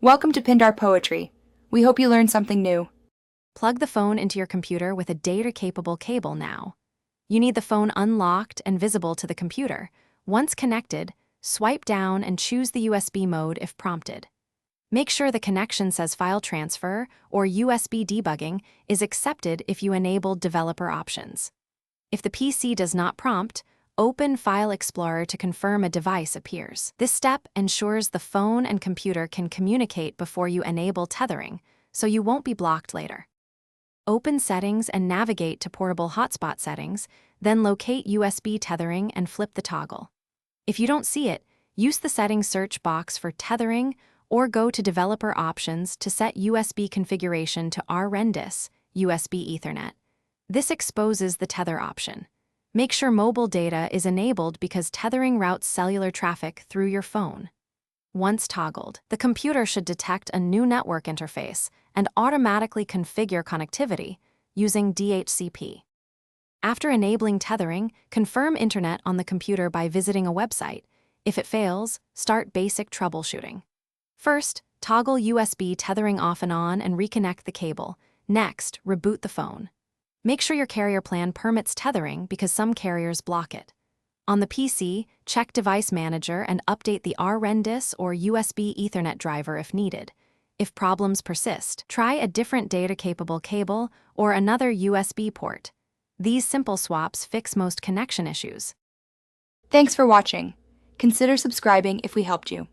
Welcome to Pindar Poetry. We hope you learned something new. Plug the phone into your computer with a data-capable cable now. You need the phone unlocked and visible to the computer. Once connected, swipe down and choose the USB mode if prompted. Make sure the connection says File Transfer or USB debugging is accepted if you enabled developer options. If the PC does not prompt, open File Explorer to confirm a device appears. This step ensures the phone and computer can communicate before you enable tethering, so you won't be blocked later. Open Settings and navigate to Portable Hotspot Settings, then locate USB tethering and flip the toggle. If you don't see it, use the Settings search box for tethering or go to Developer Options to set USB configuration to RRendis, USB Ethernet. This exposes the tether option. Make sure mobile data is enabled because tethering routes cellular traffic through your phone. Once toggled, the computer should detect a new network interface and automatically configure connectivity using DHCP. After enabling tethering, confirm internet on the computer by visiting a website. If it fails, start basic troubleshooting. First, toggle USB tethering off and on and reconnect the cable. Next, reboot the phone. Make sure your carrier plan permits tethering because some carriers block it. On the PC, check Device Manager and update the RRendis or USB Ethernet driver if needed. If problems persist, try a different data-capable cable or another USB port. These simple swaps fix most connection issues. Thanks for watching. Consider subscribing if we helped you.